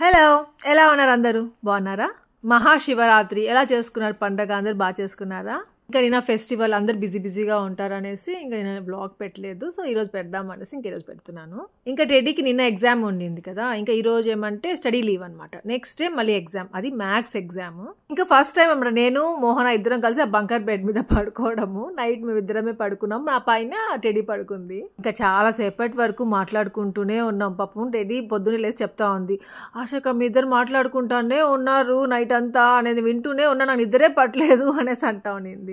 Hello, ఎలా ఉన్నారు అందరూ? బాగున్నారా? మహాశివరాత్రి ఎలా చేసుకున్నారు పండగ? అందరు బాగా చేసుకున్నారా? ఇంకా నిన్న ఫెస్టివల్ అందరు బిజీగా ఉంటారు అనేసి ఇంకా నేను బ్లాగ్ పెట్టలేదు. సో ఈరోజు పెడదాం అనేసి ఇంక ఈరోజు పెడుతున్నాను. ఇంకా టెడ్డీకి నిన్న ఎగ్జామ్ ఉండింది కదా, ఇంకా ఈరోజు ఏమంటే స్టడీ లీవ్ అనమాట. నెక్స్ట్ డే మళ్ళీ ఎగ్జామ్, అది మ్యాథ్స్ ఎగ్జామ్. ఇంకా ఫస్ట్ టైం అన్నమాట నేను మోహన ఇద్దరం కలిసి ఆ బంకర్ బెడ్ మీద పడుకోవడము. నైట్ మేము ఇద్దరమే పడుకున్నాం, నా పైన టెడ్డీ పడుకుంది. ఇంకా చాలా సేపటి వరకు మాట్లాడుకుంటూనే ఉన్నాం. పాపం టెడ్డీ పొద్దున్నే లేసి చెప్తా ఉంది, ఆశక మీ ఇద్దరు మాట్లాడుకుంటానే ఉన్నారు నైట్ అంతా అనేది వింటూనే ఉన్నా, నాకు నిద్రే పట్టలేదు అనేసి అంటా ఉన్నింది.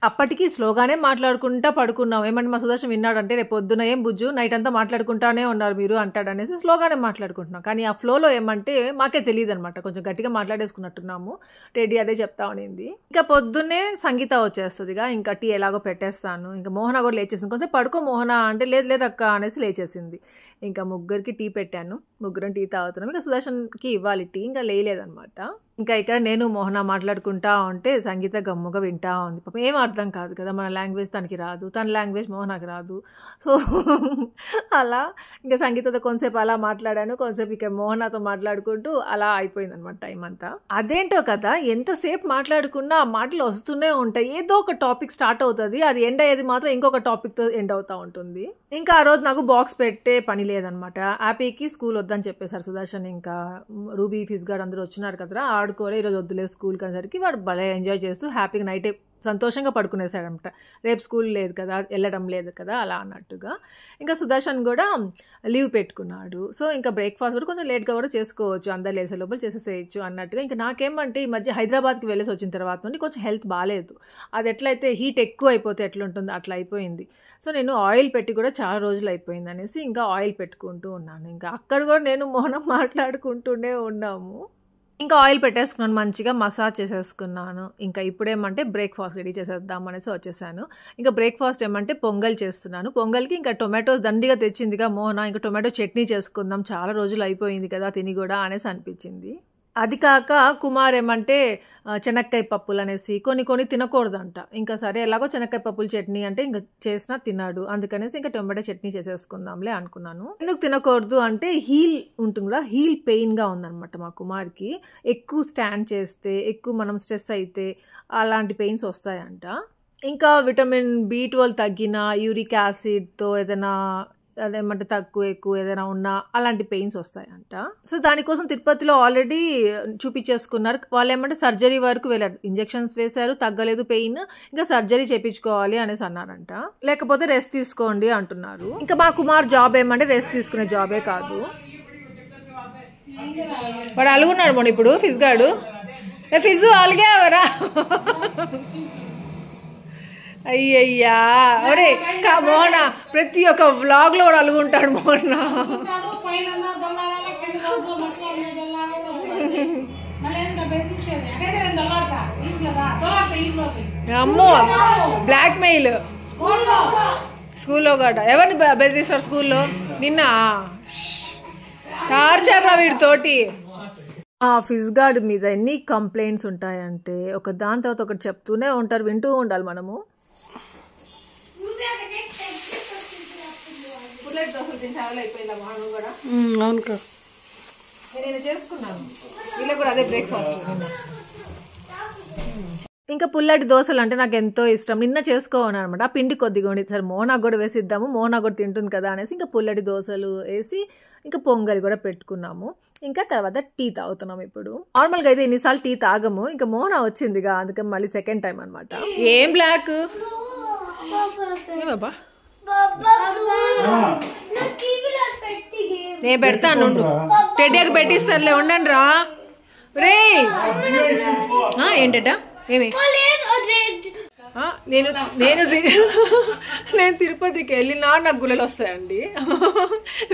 అప్పటికి స్లోగానే మాట్లాడుకుంటా పడుకున్నాం. ఏమంటే మా సుదర్శన్ విన్నాడంటే రేపు పొద్దున ఏం బుజ్జు నైట్ అంతా మాట్లాడుకుంటానే ఉన్నారు మీరు అంటాడు అనేసి స్లోగానే మాట్లాడుకుంటున్నాం. కానీ ఆ ఫ్లోలో ఏమంటే మాకే తెలియదు అనమాట, కొంచెం గట్టిగా మాట్లాడేసుకున్నట్టున్నాము. టెడ్డీ అదే చెప్తా ఉన్నింది. ఇంకా పొద్దున్నే సంగీత వచ్చేస్తుందిగా, ఇంకా టీ ఎలాగో పెట్టేస్తాను. ఇంకా మోహన కూడా లేచేసింది. కొంచెం పడుకో మోహన అంటే లేదు అక్క అనేసి లేచేసింది. ఇంకా ముగ్గురికి టీ పెట్టాను, ముగ్గురం టీ తాగుతున్నాం. ఇంకా సుదర్శన్కి ఇవ్వాలి టీ, ఇంకా లేదనమాట. ఇంకా ఇక్కడ నేను మోహన మాట్లాడుకుంటా ఉంటే సంగీత గమ్ముగా వింటా ఉంది. పాపం ఏం అర్థం కాదు కదా, మన లాంగ్వేజ్ తనకి రాదు, తన లాంగ్వేజ్ మోహనకి రాదు. సో అలా ఇంకా సంగీతతో కొంతసేపు అలా మాట్లాడాను, కొంతసేపు ఇక్కడ మోహనతో మాట్లాడుకుంటూ అలా అయిపోయింది అనమాట టైం అంతా. అదేంటో కదా, ఎంతసేపు మాట్లాడుకున్నా ఆ మాటలు వస్తూనే ఉంటాయి. ఏదో ఒక టాపిక్ స్టార్ట్ అవుతుంది, అది ఎండ్ అయ్యేది మాత్రం ఇంకొక టాపిక్తో ఎండ్ అవుతూ ఉంటుంది. ఇంకా ఆ రోజు నాకు బాక్స్ పెట్టే పని లేదనమాట. హ్యాపీకి స్కూల్ వద్దని చెప్పేశారు సుదర్శన్. ఇంకా రూబీ ఫిజ్ గార్డ్ అందరూ వచ్చినారు కదా, ఆడుకోలే ఈరోజు వద్దులే స్కూల్కి అనేసరికి వాడు భలే ఎంజాయ్ చేస్తూ హ్యాపీగా నైటే సంతోషంగా పడుకునేసాడనమాట. రేపు స్కూల్ లేదు కదా, వెళ్ళడం లేదు కదా అలా అన్నట్టుగా. ఇంకా సుదర్శన్ కూడా లీవ్ పెట్టుకున్నాడు. సో ఇంకా బ్రేక్ఫాస్ట్ కూడా కొంచెం లేట్గా కూడా చేసుకోవచ్చు, అందరు లేసే లోపల చేసేసేయచ్చు అన్నట్టుగా. ఇంకా నాకేమంటే ఈ మధ్య హైదరాబాద్కి వెళ్ళేసి వచ్చిన తర్వాత నుండి కొంచెం హెల్త్ బాగాలేదు. అది ఎట్లయితే హీట్ ఎక్కువ అయిపోతే ఎట్లుంటుందో అట్లా అయిపోయింది. సో నేను ఆయిల్ పెట్టి కూడా చాలా రోజులు అయిపోయింది అనేసి ఇంకా ఆయిల్ పెట్టుకుంటూ ఉన్నాను. ఇంకా అక్కడ కూడా నేను మౌనం మాట్లాడుకుంటూనే ఉన్నాము. ఇంకా ఆయిల్ పెట్టేసుకున్నాను, మంచిగా మసాజ్ చేసేసుకున్నాను. ఇంకా ఇప్పుడేమంటే బ్రేక్ఫాస్ట్ రెడీ చేసేద్దాం అనేసి వచ్చేసాను. ఇంకా బ్రేక్ఫాస్ట్ ఏమంటే పొంగల్ చేస్తున్నాను. పొంగల్కి ఇంకా టొమాటోస్ దండిగా తెచ్చిందిగా మోహన, ఇంకా టొమాటో చట్నీ చేసుకుందాం, చాలా రోజులు అయిపోయింది కదా తిని కూడా అనేసి అనిపించింది. అది కాక కుమార్ ఏమంటే శనక్కాయ పప్పులు అనేసి కొన్ని తినకూడదంట. ఇంకా సరే ఎలాగో శనక్కాయ పప్పుల చట్నీ అంటే ఇంకా చేసినా తిన్నాడు, అందుకనేసి ఇంకా టొమాటో చట్నీ చేసేసుకుందాంలే అనుకున్నాను. ఎందుకు తినకూడదు అంటే హీల్ ఉంటుంది కదా, హీల్ పెయిన్గా ఉందన్నమాట మా కుమార్కి. ఎక్కువ స్టాండ్ చేస్తే, ఎక్కువ మనం స్ట్రెస్ అయితే అలాంటి పెయిన్స్ వస్తాయంట. ఇంకా విటమిన్ B12 తగ్గిన, యూరిక్ యాసిడ్తో ఏదైనా అదేమంటే తక్కువ ఎక్కువ ఏదైనా ఉన్నా అలాంటి పెయిన్స్ వస్తాయంట. సో దానికోసం తిరుపతిలో ఆల్రెడీ చూపించేసుకున్నారు. వాళ్ళు ఏమంటే సర్జరీ వరకు వెళ్ళారు, ఇంజెక్షన్స్ వేశారు, తగ్గలేదు పెయిన్, ఇంకా సర్జరీ చేయించుకోవాలి అనేసి అన్నారంట. లేకపోతే రెస్ట్ తీసుకోండి అంటున్నారు. ఇంకా మా కుమార్ జాబ్ ఏమంటే రెస్ట్ తీసుకునే జాబే కాదు. వాడు అలుగున్నాడు మొన్న ఇప్పుడు ఫిజ్ గాడు. ఫిజు అలిగేవరా? అయ్యయ్యా ఒరే మోహన, ప్రతి ఒక్క వ్లాగ్ లో అలుగుంటాడు మోహన. అమ్మో బ్లాక్ మెయిల్ స్కూల్లో గట. ఎవరిని బెదిరిస్తారు స్కూల్లో? నిన్న టార్చర్ రా వీడితోటి. ఆ ఫిజ్ గార్డ్ మీద ఎన్ని కంప్లైంట్స్ ఉంటాయంటే ఒక దాని తర్వాత ఒకటి చెప్తూనే ఉంటారు, వింటూ ఉండాలి మనము. అవును కా, నేను చేసుకున్నాను, వీళ్ళకి కూడా అదే బ్రేక్ఫాస్ట్. ఇంకా పుల్లటి దోశలు అంటే నాకు ఎంతో ఇష్టం. నిన్న చేసుకోవాలి అనమాట, ఆ పిండి కొద్దిగా ఉండి సరే మోహనా కూడా వేసిద్దాము, మోహనా కూడా తింటుంది కదా అనేసి ఇంకా పుల్లటి దోశలు వేసి ఇంకా పొంగలి కూడా పెట్టుకున్నాము. ఇంకా తర్వాత టీ తాగుతున్నాం. ఇప్పుడు నార్మల్గా అయితే ఎన్నిసార్లు టీ తాగము, ఇంకా మోహనా వచ్చిందిగా అందుకని మళ్ళీ సెకండ్ టైం అనమాట. ఏం బ్లాక్ బాబా నేను పెడతాను, టెడ్డీకి పెట్టిస్తానులే ఉండండి రా. రే ఏంటట ఏమి నేను తిరుపతికి వెళ్ళినా నాకు గుల్లలు వస్తాయండి,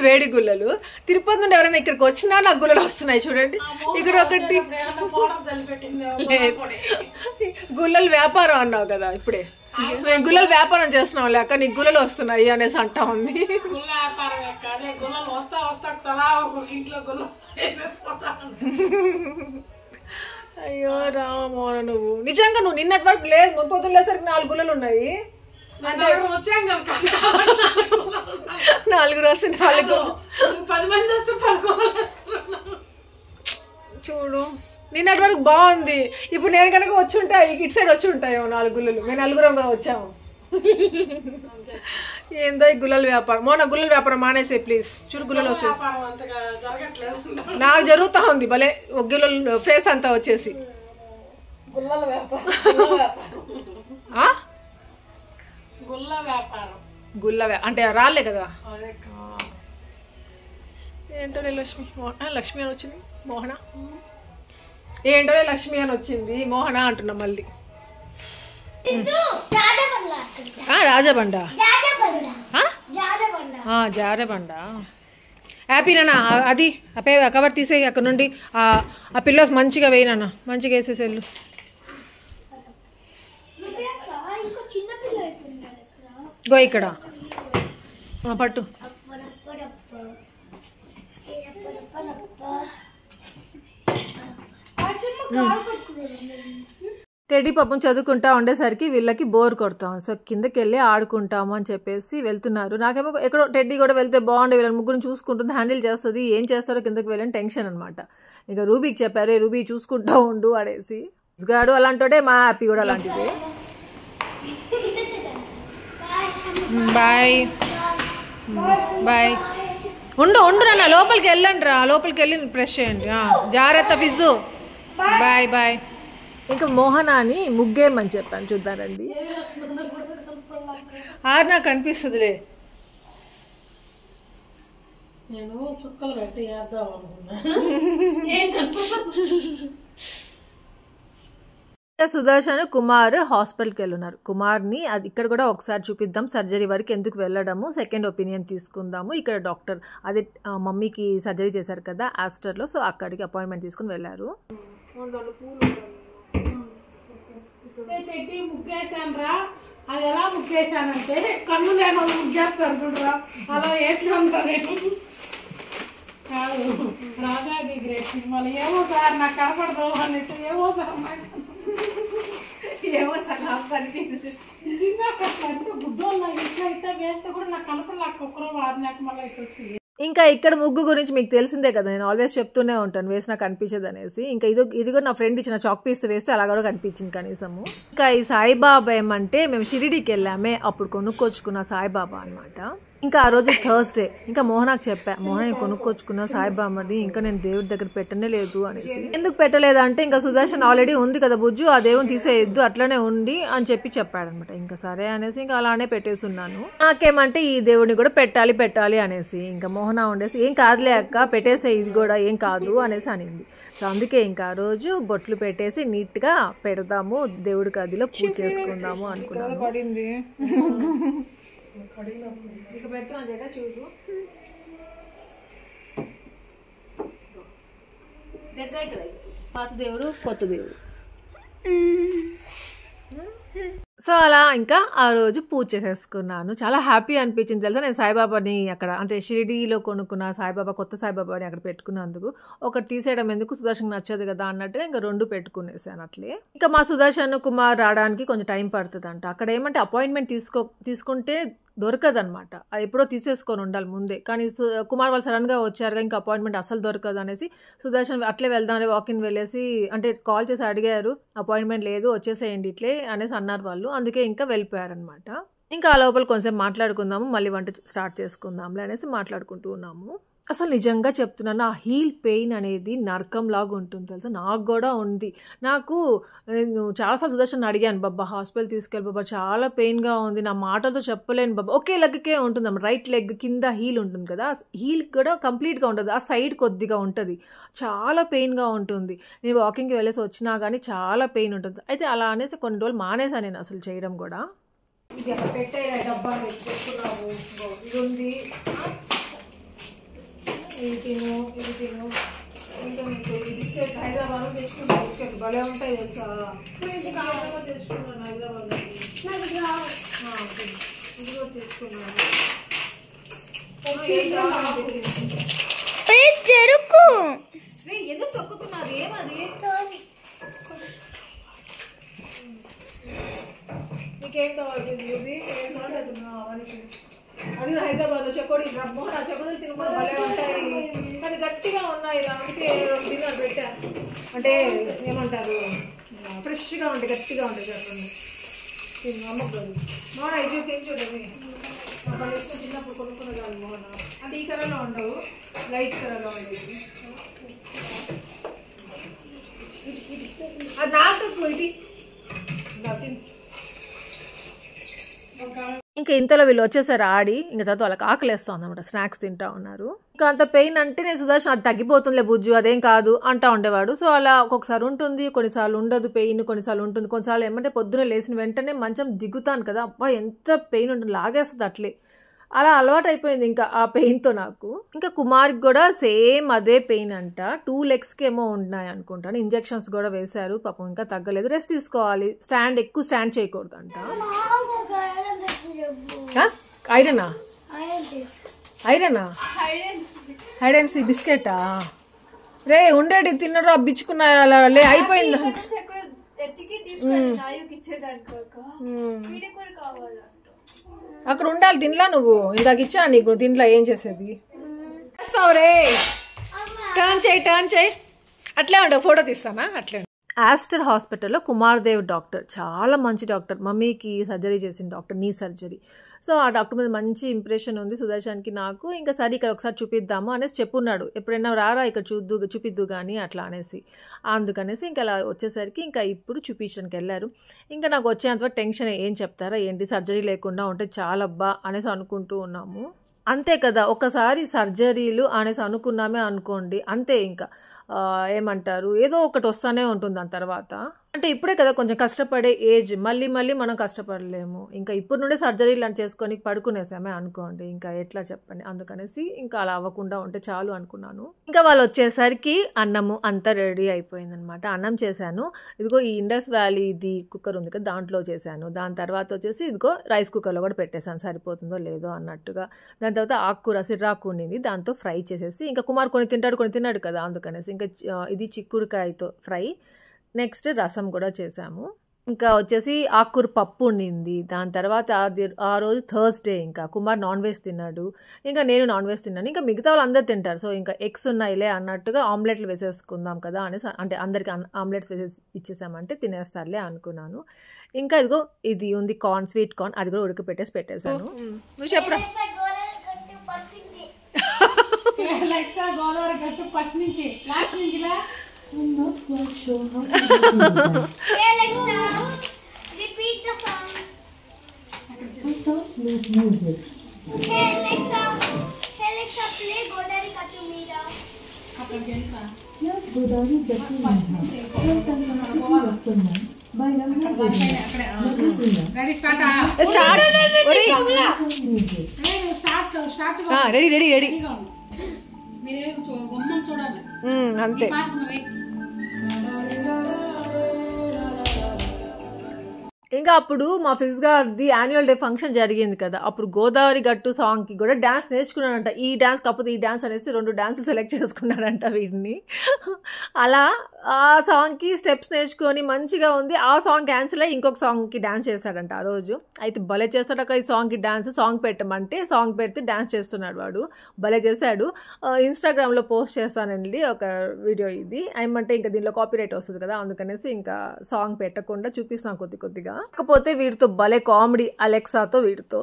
వేడి గుల్లలు. తిరుపతి నుండి ఎవరైనా ఇక్కడికి వచ్చినా నాకు గుల్లలు వస్తున్నాయి. చూడండి ఇక్కడ ఒకటి గుల్లలు వ్యాపారం అన్నావు కదా, ఇప్పుడే గుల్లలు వ్యాపారం చేస్తున్నావు లేక నీకు గుల్లలు వస్తున్నాయి అనేసి అంటా ఉంది. అయ్యో రామోహన, నువ్వు నిజంగా నువ్వు నిన్నటి వరకు లేదు, పొద్దున్నేసరికి 4 గుల్లలు ఉన్నాయి. 4 వస్తే 4 10 మంది వస్తే 10 చూడు నిన్నటి వరకు బాగుంది, ఇప్పుడు నేను కనుక వచ్చి ఉంటా ఇటు సైడ్ వచ్చి ఉంటాయో 4 గుళ్ళలు. మేము 4 వచ్చాము. ఏందో ఈ గుల్లల వ్యాపారం. గుల్లల వ్యాపారం మానేసే ప్లీజ్. చూడు గుల్లలు వచ్చేసి నాకు జరుగుతా ఉంది భలే. ఒక గుల్లల ఫేస్ అంతా వచ్చేసి గుల్ల అంటే రాలే కదా. ఏంటో లక్ష్మి లక్ష్మి అని వచ్చింది మోహన. ఏంటో లక్ష్మి అని వచ్చింది మోహన అంటున్నా మళ్ళీ. రాజబండ జారబండ హ్యాపీనా అది కవర్ తీసే అక్కడ నుండి ఆ పిల్లోస్ మంచిగా వేయినా మంచిగా వేసేసేళ్ళు. గో ఇక్కడ పట్టు. టెడ్డీ పాపం చదువుకుంటా ఉండేసరికి వీళ్ళకి బోర్ కొడతాం. సో కిందకి వెళ్ళి ఆడుకుంటాము అని చెప్పేసి వెళ్తున్నారు. నాకేమో ఎక్కడో టెడ్డీ కూడా వెళ్తే బాగుండే, వీళ్ళని ముగ్గురు చూసుకుంటుంది, హ్యాండిల్ చేస్తుంది, ఏం చేస్తారో కిందకి వెళ్ళని టెన్షన్ అనమాట. ఇక రూబీకి చెప్పారు, రూబీ చూసుకుంటా ఉండు అనేసి. గాడు అలాంటోడే, మా హ్యాపీ కూడా అలాంటిది. Bye bye. ఉండు నాన్న, లోపలికి వెళ్ళండి రా, లోపలికి వెళ్ళి ఫ్రెష్ చేయండి. జాగ్రత్త ఫిజు. Bye bye. ఇంకా మోహనాని ముగ్గేమని చెప్పాను, చూద్దారండి. నాకు అనిపిస్తుందిలే. నేను చుక్కలు పెట్టి వేద్దాం అనుకున్నా. సుదర్శన్ కుమార్ హాస్పిటల్కి వెళ్ళున్నారు. కుమార్ని అది ఇక్కడ కూడా ఒకసారి చూపిద్దాం, సర్జరీ వరకు ఎందుకు వెళ్ళడము, సెకండ్ ఒపీనియన్ తీసుకుందాము. ఇక్కడ డాక్టర్ అదే మమ్మీకి సర్జరీ చేశారు కదా ఆస్టర్లో, సో అక్కడికి అపాయింట్మెంట్ తీసుకుని వెళ్ళారు. ముగ్గేసాను, అది ఎలా ముగ్గేసానంటే కన్ను లేని వాళ్ళు ముగ్గేస్తారు చూడరా, అలా వేసి ఉంటారు. కాదు రాజాది గ్రేట్ సినిమాలు ఏమో సార్ నాకు కనపడదు అన్నట్టు, ఏమో సార్ ఏమో సార్ నాకు కనిపించింది. నిజంగా అంటే గుడ్డోళ్ళు ఇట్లా ఇట్లా వేస్తే కూడా నాకు కనపడలేక ఒక్కరో వారినాక మళ్ళీ ఇట్లా వచ్చింది. ఇంకా ఇక్కడ ముగ్గు గురించి మీకు తెలిసిందే కదా, నేను ఆల్వేస్ చెప్తూనే ఉంటాను వేసి నాకు కనిపించదు అనేసి. ఇంకా ఇది కూడా నా ఫ్రెండ్ ఇచ్చిన చాక్ పీస్ వేస్తే అలా కూడా కనిపించింది కనీసము. ఇంకా ఈ సాయిబాబా ఏమంటే మేము షిరిడీకి వెళ్ళామే, అప్పుడు కొనుక్కొచ్చుకున్న సాయిబాబా అనమాట. ఇంకా ఆ రోజు థర్స్డే. ఇంకా మోహనాకు చెప్పా, మోహన్ కొనుక్కొచ్చుకున్న సాయిబాబాది ఇంకా నేను దేవుడి దగ్గర పెట్టనే లేదు అనేసి. ఎందుకు పెట్టలేదు అంటే ఇంకా సుదర్శన్ ఆల్రెడీ ఉంది కదా బుజ్జు, ఆ దేవుని తీసేయద్దు అట్లనే ఉంది అని చెప్పాడనమాట. ఇంకా సరే అనేసి ఇంకా అలానే పెట్టేస్తున్నాను. నాకేమంటే ఈ దేవుడిని కూడా పెట్టాలి అనేసి. ఇంకా మోహన ఉండేసి ఏం కాదులే అక్క పెట్టేసే, ఇది కూడా ఏం కాదు అనేసి అనింది. సో అందుకే ఇంకా ఆ రోజు బొట్లు పెట్టేసి నీట్గా పెడదాము, దేవుడి గదిలో పూజ చేసుకుందాము అనుకున్నాను. చూడు పాత దేవుడు కొత్త దేవుడు. సో అలా ఇంకా ఆ రోజు పూజ చేసేసుకున్నాను. చాలా హ్యాపీ అనిపించింది తెలుసా. నేను సాయిబాబాని అక్కడ అంటే షిరిడీలో కొనుక్కున్న సాయిబాబా, కొత్త సాయిబాబాని అక్కడ పెట్టుకున్నందుకు. ఒకటి తీసేయడం ఎందుకు, సుదర్శన్ నచ్చదు కదా అన్నట్టుగా ఇంకా 2 పెట్టుకునేసాను అట్లే. ఇంకా మా సుదర్శన్ కుమార్ రావడానికి కొంచెం టైం పడుతుంది అంట. అక్కడ ఏమంటే అపాయింట్మెంట్ తీసుకుంటే దొరకదనమాట, అది ఎప్పుడో తీసేసుకొని ఉండాలి ముందే. కానీ కుమార్ వాళ్ళు సడన్గా వచ్చారుగా, ఇంకా అపాయింట్మెంట్ అసలు దొరకదు అనేసి సుదర్శన్ అట్లే వెళ్దామని వాకిన్ వెళ్ళేసి అంటే కాల్ చేసి అడిగారు, అపాయింట్మెంట్ లేదు వచ్చేసేయండి ఇట్లే అనేసి అన్నారు వాళ్ళు. అందుకే ఇంకా వెళ్ళిపోయారనమాట. ఇంకా ఆ లోపల కొంచెం మాట్లాడుకుందాము, మళ్ళీ వంట స్టార్ట్ చేసుకుందాంలే అనేసి మాట్లాడుకుంటూ ఉన్నాము. అసలు నిజంగా చెప్తున్నాను, ఆ హీల్ పెయిన్ అనేది నరకం లాగా ఉంటుంది తెలుసా. నాకు కూడా ఉంది. నేను చాలాసార్లు సుదర్శన్ అడిగాను, బాబా హాస్పిటల్ తీసుకెళ్ళి బాబా చాలా పెయిన్గా ఉంది, నా మాటలతో చెప్పలేను బాబా. ఒకే లెగ్కే ఉంటుంది అన్నమాట, రైట్ లెగ్ కింద హీల్ ఉంటుంది కదా, హీల్ కూడా కంప్లీట్గా ఉంటుంది, ఆ సైడ్ కొద్దిగా ఉంటుంది, చాలా పెయిన్గా ఉంటుంది. నేను వాకింగ్కి వెళ్ళేసి వచ్చినా కానీ చాలా పెయిన్ ఉంటుంది. అయితే అలా అనేసి కొన్ని రోజులు మానేసాను నేను అసలు చేయడం కూడా. ఇది అక్కడ పెట్టే డబ్బా పెట్టుకున్నాము, ఇది ఉంది, ఇది తిను ఇంకా మీకు బిస్కెట్ హైదరాబాద్లో తెచ్చుకున్నాను. బిస్కెట్ భలే ఉంటాయి తెలుసా, హైదరాబాద్ తెచ్చుకున్నాను, హైదరాబాద్ ఇది కూడా తెచ్చుకున్నాను. చెరుకు ఎందుకు తొక్కుతున్నారు, ఏమది నీకేం కావాలి, అది హైదరాబాద్లో చెకోడి రబ్బో, నా చెకోడీలు తినమని భలే ఉంటాయి కానీ గట్టిగా ఉన్నాయి, అందుకే 2 దినాలు పెట్టాను. అంటే ఏమంటారు ఫ్రెష్గా ఉంటాయి, గట్టిగా ఉంటాయి చెప్పండి. అమ్మకు మోహన ఇది తిని చూడండి. వాళ్ళు ఇష్టం చిన్నప్పుడు కొనుక్కునే కాదు మోహన. అంటే ఈ కలర్లో ఉండవు, లైట్ కలర్లో ఉండేది. అది నాకు ఇది తిని. ఇంకా ఇంతలో వీళ్ళు వచ్చేసారు ఆడి. ఇంకా తర్వాత వాళ్ళకి ఆకలేస్తుంది అనమాట, స్నాక్స్ తింటా ఉన్నారు. ఇంకా అంత పెయిన్ అంటే నేను సుదర్శన్ అది తగ్గిపోతుందిలే బుజ్జు అదేం కాదు అంటా ఉండేవాడు. సో అలా ఒక్కొక్కసారి ఉంటుంది, కొన్నిసార్లు ఉండదు పెయిన్, కొన్నిసార్లు ఉంటుంది. కొన్నిసార్లు ఏమంటే పొద్దున లేచిన వెంటనే మంచం దిగుతాను కదా, అబ్బా ఎంత పెయిన్ ఉంటుంది, లాగేస్తుంది అట్లే. అలా అలవాటు అయిపోయింది ఇంకా ఆ పెయిన్తో నాకు. ఇంకా కుమార్కి కూడా సేమ్ అదే పెయిన్ అంట. 2 legsకి ఏమో ఉన్నాయి అనుకుంటాను. ఇంజెక్షన్స్ కూడా వేశారు, పాపం ఇంకా తగ్గలేదు. రెస్ట్ తీసుకోవాలి, ఎక్కువ స్టాండ్ చేయకూడదు అంట. ఐరనా హైడెన్సీ బిస్కెటా రే ఉండేటి తిన్నరు బిచ్చుకున్నా అయిపోయింది. అక్కడ ఉండాలి తినలా నువ్వు, ఇందాక ఇచ్చా నీకు తినలా, ఏం చేసేది చేస్తావు రే. టర్న్ చేయి అట్లే ఉండవు, ఫోటో తీస్తానా అట్లే. ఆస్టర్ హాస్పిటల్లో కుమార్దేవ్ డాక్టర్ చాలా మంచి డాక్టర్, మమ్మీకి సర్జరీ చేసిన డాక్టర్, నీ సర్జరీ. సో ఆ డాక్టర్ మీద మంచి ఇంప్రెషన్ ఉంది సుదర్శన్కి నాకు. ఇంకా సరే ఇక్కడ ఒకసారి చూపిద్దాము అనేసి చెప్పున్నాడు, ఎప్పుడైనా రారా ఇక్కడ చూపిద్దు కానీ అట్లా అనేసి. అందుకనేసి ఇంకా అలా వచ్చేసరికి ఇంకా ఇప్పుడు చూపించడానికి వెళ్ళారు. ఇంకా నాకు వచ్చేంతవరకు టెన్షన్, ఏం చెప్తారా ఏంటి, సర్జరీ లేకుండా ఉంటే చాలబ్బా అనేసి అనుకుంటూ ఉన్నాము. అంతే కదా, ఒకసారి సర్జరీలు అనేసి అనుకున్నామే అనుకోండి, అంతే ఇంకా ఏమంటారు ఏదో ఒకటి వస్తూనే ఉంటుంది దాని తర్వాత. అంటే ఇప్పుడే కదా కొంచెం కష్టపడే ఏజ్, మళ్ళీ మనం కష్టపడలేము. ఇంకా ఇప్పుడు నుండే సర్జరీలు అని చేసుకొని పడుకునేసామే అనుకోండి, ఇంకా ఎట్లా చెప్పండి. అందుకనేసి ఇంకా అలా అవ్వకుండా ఉంటే చాలు అనుకున్నాను. ఇంకా వాళ్ళు వచ్చేసరికి అన్నము అంతా రెడీ అయిపోయిందనమాట. అన్నం చేశాను, ఇదిగో ఈ ఇండస్ వ్యాలీ ఇది కుక్కర్ ఉంది కదా దాంట్లో చేశాను. దాని తర్వాత వచ్చేసి ఇదిగో రైస్ కుక్కర్లో కూడా పెట్టేశాను, సరిపోతుందో లేదో అన్నట్టుగా. దాని తర్వాత ఆకుకూర సిర్రాకు ఉండింది, దాంతో ఫ్రై చేసేసి, ఇంకా కుమార్ కొన్ని తిన్నాడు కదా అందుకనేసి ఇంకా ఇది చిక్కుడుకాయతో ఫ్రై. నెక్స్ట్ రసం కూడా చేసాము. ఇంకా వచ్చేసి ఆకుకూర పప్పు ఉండింది. దాని తర్వాత ఆ రోజు థర్స్డే, ఇంకా కుమార్ నాన్ వెజ్ తిన్నాడు, ఇంకా నేను నాన్ వెజ్ తిన్నాను. ఇంకా మిగతా వాళ్ళు అందరు తింటారు, సో ఇంకా ఎగ్స్ ఉన్నాయిలే అన్నట్టుగా ఆమ్లెట్లు వేసేసుకుందాం కదా అనేసి, అంటే అందరికి ఆమ్లెట్స్ వేసేసి ఇచ్చేసామంటే తినేస్తారులే అనుకున్నాను. ఇంకా ఇదిగో ఇది ఉంది కార్న్, స్వీట్ కార్న్, అది కూడా పెట్టేశాను. నువ్వు చెప్పరా. గోదావరి గట్టు ఫస్ట్ నుంచి లాస్ట్ నుంచి I'm not quite sure how to do that. Hey Alexa, repeat the song. I can't make music. Hey Alexa, play Godavari Kattu Meera. Here's Godavari Kattu Meera. Here's Anna Vasthana by Ramana Godavari. Ready start Music. Ready మీరే బొమ్మను చూడాలి అంతే. ఇంకా అప్పుడు మా Fizz గారిది annual day function జరిగింది కదా, అప్పుడు గోదావరి గట్టు సాంగ్కి కూడా డ్యాన్స్ నేర్చుకున్నాడంట. ఈ డ్యాన్స్ కాకపోతే ఈ డ్యాన్స్ అనేసి 2 డాన్సులు సెలెక్ట్ చేసుకున్నాడంట వీడిని. అలా ఆ సాంగ్కి స్టెప్స్ నేర్చుకొని మంచిగా ఉంది. ఆ సాంగ్ క్యాన్సిల్ అయ్యి ఇంకొక సాంగ్కి డ్యాన్స్ చేశాడంట ఆ రోజు. అయితే భలే చేస్తాడక ఈ సాంగ్కి డ్యాన్స్. సాంగ్ పెట్టమంటే సాంగ్ పెడితే డ్యాన్స్ చేస్తున్నాడు వాడు, భలే చేశాడు. ఇన్స్టాగ్రామ్లో పోస్ట్ చేస్తానండి ఒక వీడియో ఇది. ఏమంటే ఇంకా దీనిలో కాపీరైట్ వస్తుంది కదా, అందుకనేసి ఇంకా సాంగ్ పెట్టకుండా చూపిస్తున్నాను కొద్దిగా. కాకపోతే వీడితో భలే కామెడీ, అలెక్సాతో వీడితో.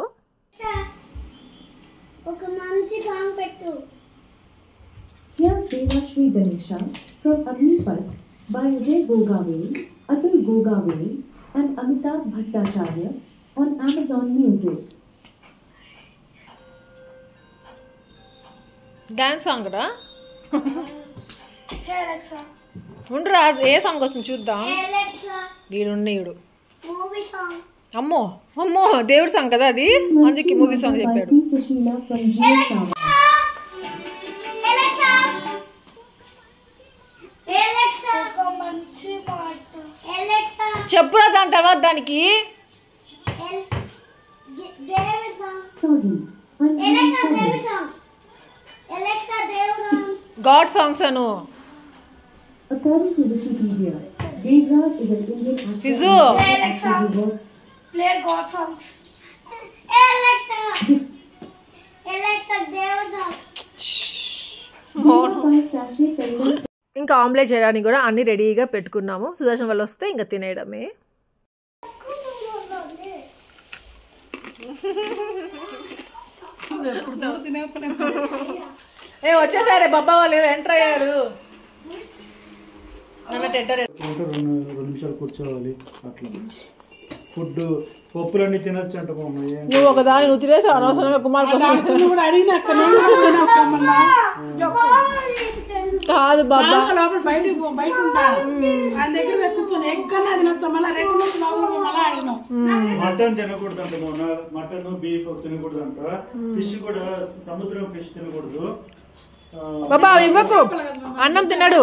ఒక మంచి సాంగ్ పెట్టు. Here's Devashri Ganesha from Agnipath by Ajay Gogaveli, Atul Gogaveli and Amitabh Bhattacharya on Amazon Music. Dance song రా. Hey Alexa, ఉండరా ఏ సాంగ్ వస్తుంది చూద్దాం. hey Alexa, వీడు movie song. అమ్మో దేవుడి సాంగ్ కదా అది, అందుకే మూవీ సాంగ్ చెప్పాడు. By P. Sushila from Jio Sawan. చెప్పురా దాని తర్వాత దానికి. Sorry, God songs Anu. according to Wikipedia, Devraj is an Indian actor. Fizu. Hey Alexa, play God songs. Hey Alexa, Deva songs. By Sachet Taylor. ఇంకా omelette చేయడానికి కూడా అన్ని రెడీగా పెట్టుకున్నాము. సుదర్శన్ వాళ్ళు వస్తే ఇంకా తినేయడమే. వచ్చేసారే బాబా వాళ్ళు ఎంటర్ అయ్యారు. 2 నిమిషాలు కూర్చోవాలి. అట్లా ఫుడ్ పప్పులన్నీ తినొచ్చు అంట. నువ్వు ఒకదాని నువ్వు తినేసి అనవసరంగా కుమార్ కోసం కాదు బాబా బయట ఉంటాను దగ్గర కూర్చొని ఎక్కడన్నా తినొచ్చా మళ్ళీ 2 నిమిషాలు మళ్ళీ అడిగినాం. మటన్ తినకూడదు అంట. మటన్ బీఫ్ తినకూడదు అంట. ఫిష్ కూడా సముద్రం ఫిష్ తినకూడదు. బాబా ఇవ్వకు, అన్నం తిన్నాడు.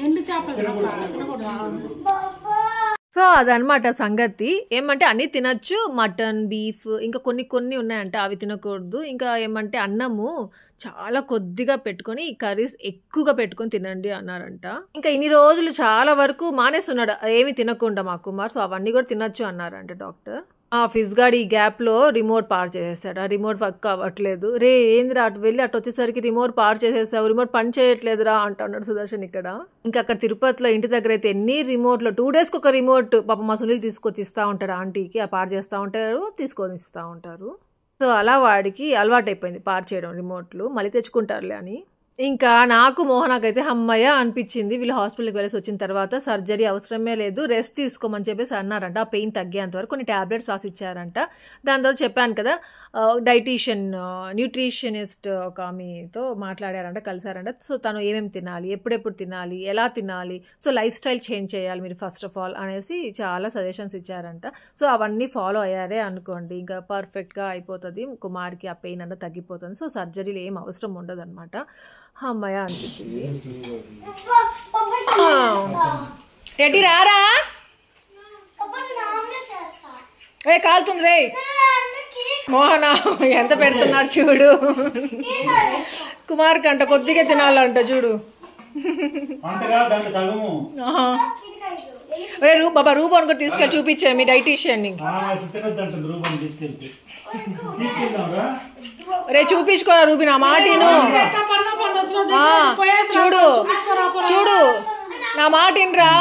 ఎండు చేపలు తినకూడదు. సో అదనమాట సంగతి. ఏమంటే అన్నీ తినచ్చు, మటన్ బీఫ్ ఇంకా కొన్ని ఉన్నాయంట అవి తినకూడదు. ఇంకా ఏమంటే అన్నము చాలా కొద్దిగా పెట్టుకొని కర్రీస్ ఎక్కువగా పెట్టుకొని తినండి అన్నారంట. ఇంకా ఇన్ని రోజులు చాలా వరకు మానేస్తున్నాడు ఏమి తినకుండా మా కుమార్. సో అవన్నీ కూడా తినచ్చు అన్నారంట డాక్టర్. ఫిజ్ గార్డ్ ఈ గ్యాప్లో రిమోట్ పార్ చేసేసాడు. ఆ రిమోట్ వర్క్ అవ్వట్లేదు. రే ఏందిరా అటు వెళ్ళి అటు వచ్చేసరికి రిమోట్ పార్ చేసేసావు, రిమోట్ పని చేయట్లేదురా అంటున్నాడు సుదర్శన్ ఇక్కడ. ఇంకా అక్కడ తిరుపతిలో ఇంటి దగ్గర అయితే ఎన్ని రిమోట్లో 2 డేస్కి ఒక రిమోట్ పాప మా సునీల్ తీసుకొచ్చి ఇస్తూ ఉంటారు ఆంటీకి. ఆ పార్ చేస్తూ ఉంటారు, తీసుకొని ఇస్తూ ఉంటారు. సో అలా వాడికి అలవాటు అయిపోయింది పార్ చేయడం రిమోట్లు. మళ్ళీ తెచ్చుకుంటారులే అని. ఇంకా నాకు మోహనాకైతే అమ్మయ్య అనిపించింది. వీళ్ళు హాస్పిటల్కి వెళ్ళేసి వచ్చిన తర్వాత సర్జరీ అవసరమే లేదు, రెస్ట్ తీసుకోమని చెప్పేసి అన్నారంట. ఆ పెయిన్ తగ్గేంత వరకు కొన్ని ట్యాబ్లెట్స్ రాసి ఇచ్చారంట. దాని తర్వాత చెప్పాను కదా డైటీషియన్ న్యూట్రిషనిస్ట్ ఒక ఆమెతో మాట్లాడారంట, కలిసారంట. సో తను ఏమేమి తినాలి, ఎప్పుడెప్పుడు తినాలి, ఎలా తినాలి, సో లైఫ్ స్టైల్ చేంజ్ చేయాలి మీరు ఫస్ట్ ఆఫ్ ఆల్ అనేసి చాలా సజెషన్స్ ఇచ్చారంట. సో అవన్నీ ఫాలో అయ్యారే అనుకోండి ఇంకా పర్ఫెక్ట్గా అయిపోతుంది, కుమార్కి ఆ పెయిన్ అంతా తగ్గిపోతుంది. సో సర్జరీలు ఏం అవసరం ఉండదు అనమాట. అమ్మయ్య అనిపించింది. రెడ్డి రారా, రే కాలుతుంది రే. మోహన ఎంత పెడుతున్నారు చూడు. కుమార్ కంట కొద్దిగా తినాలంట చూడు. బాబా రూపాన్ని కూడా తీసుకెళ్ళి చూపించే మీ డైటీషియన్. రే చూపించుకోరా రూబి నా మాటిను. చూడు చూడు నా మాటినరా,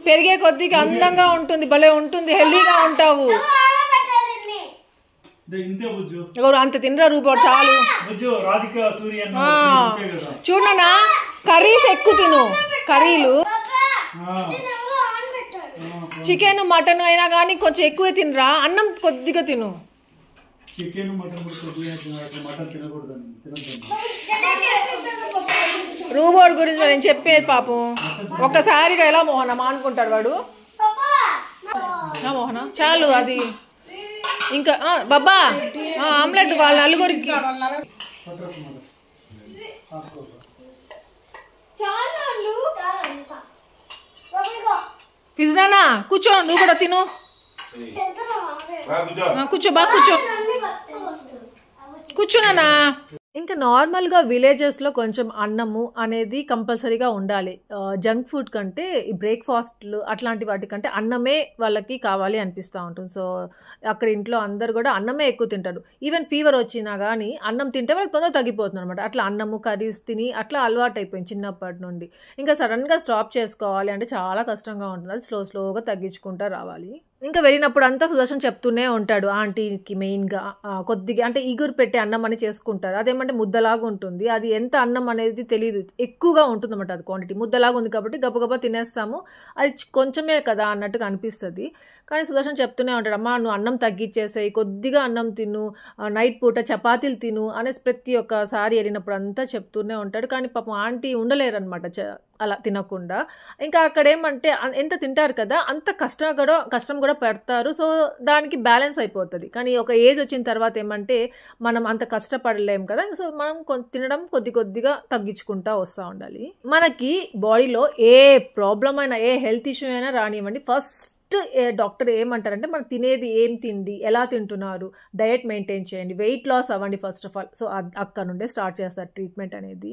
పెరిగే కొద్దిగా అందంగా ఉంటుంది, భలే ఉంటుంది, హెల్దీగా ఉంటావు. ఎవరు అంత తినరా రూపా చాలు. చూడనా కర్రీస్ ఎక్కువ తిను, కర్రీలు చికెన్ మటన్ అయినా కానీ కొంచెం ఎక్కువే తినరా, అన్నం కొద్దిగా తిను. రూబోడ్ గురించి నేను చెప్పేది పాపం ఒక్కసారిగా ఎలా మోహన మానుకుంటాడు వాడు. మోహన చాలు అది ఇంకా బాబా ఆమ్లెట్ వాళ్ళ నలుగురికి. ఫిజ్నానా కూర్చో, నువ్వు కూడా తిను. కూర్చో బాగా కూర్చో, కూర్చోనా. ఇంకా నార్మల్గా విలేజెస్లో కొంచెం అన్నము అనేది కంపల్సరీగా ఉండాలి. జంక్ ఫుడ్ కంటే ఈ బ్రేక్ఫాస్ట్లు అట్లాంటి వాటికంటే అన్నమే వాళ్ళకి కావాలి అనిపిస్తూ ఉంటుంది. సో అక్కడ ఇంట్లో అందరు కూడా అన్నమే ఎక్కువ తింటారు. ఈవెన్ ఫీవర్ వచ్చినా కానీ అన్నం తింటే వాళ్ళకి తొందరగా తగ్గిపోతుంది అనమాట. అట్లా అన్నము కర్రీస్ తిని అట్లా అలవాటు అయిపోయింది చిన్నప్పటి నుండి. ఇంకా సడన్గా స్టాప్ చేసుకోవాలి అంటే చాలా కష్టంగా ఉంటుంది. అది స్లోగా తగ్గించుకుంటూ రావాలి. ఇంకా వెళ్ళినప్పుడు అంతా సుదర్శన్ చెప్తూనే ఉంటాడు ఆంటీకి మెయిన్గా కొద్దిగా అంటే ఈగురు పెట్టి అన్నం అని చేసుకుంటారు. అదేమంటే ముద్దలాగా ఉంటుంది, అది ఎంత అన్నం అనేది తెలియదు, ఎక్కువగా ఉంటుంది అన్నమాట. అది క్వాంటిటీ ముద్దలాగా ఉంది కాబట్టి గబగబా తినేస్తాము, అది కొంచెమే కదా అన్నట్టుగా అనిపిస్తుంది. కానీ సుదర్శన్ చెప్తూనే ఉంటాడు, అమ్మా నువ్వు అన్నం తగ్గించేసాయి, కొద్దిగా అన్నం తిను, నైట్ పూట చపాతీలు తిను అనేసి ప్రతి ఒక్కసారి వెళ్ళినప్పుడు అంతా చెప్తూనే ఉంటాడు. కానీ పాపం ఆంటీ ఉండలేరు అనమాట అలా తినకుండా. ఇంకా అక్కడ ఏమంటే ఎంత తింటారు కదా అంత కష్టం కూడా పెడతారు. సో దానికి బ్యాలెన్స్ అయిపోతుంది. కానీ ఒక ఏజ్ వచ్చిన తర్వాత ఏమంటే మనం అంత కష్టపడలేము కదా. సో మనం తినడం కొద్దిగా తగ్గించుకుంటూ వస్తూ ఉండాలి. మనకి బాడీలో ఏ ప్రాబ్లం అయినా ఏ హెల్త్ ఇష్యూ అయినా రానివ్వండి, ఫస్ట్ డాక్టర్ ఏమంటారంటే మనం తినేది ఏం తిండి, ఎలా తింటున్నారు, డయట్ మెయింటైన్ చేయండి, వెయిట్ లాస్ అవ్వండి ఫస్ట్ ఆఫ్ ఆల్. సో అక్కడ నుండే స్టార్ట్ చేస్తారు ట్రీట్మెంట్ అనేది.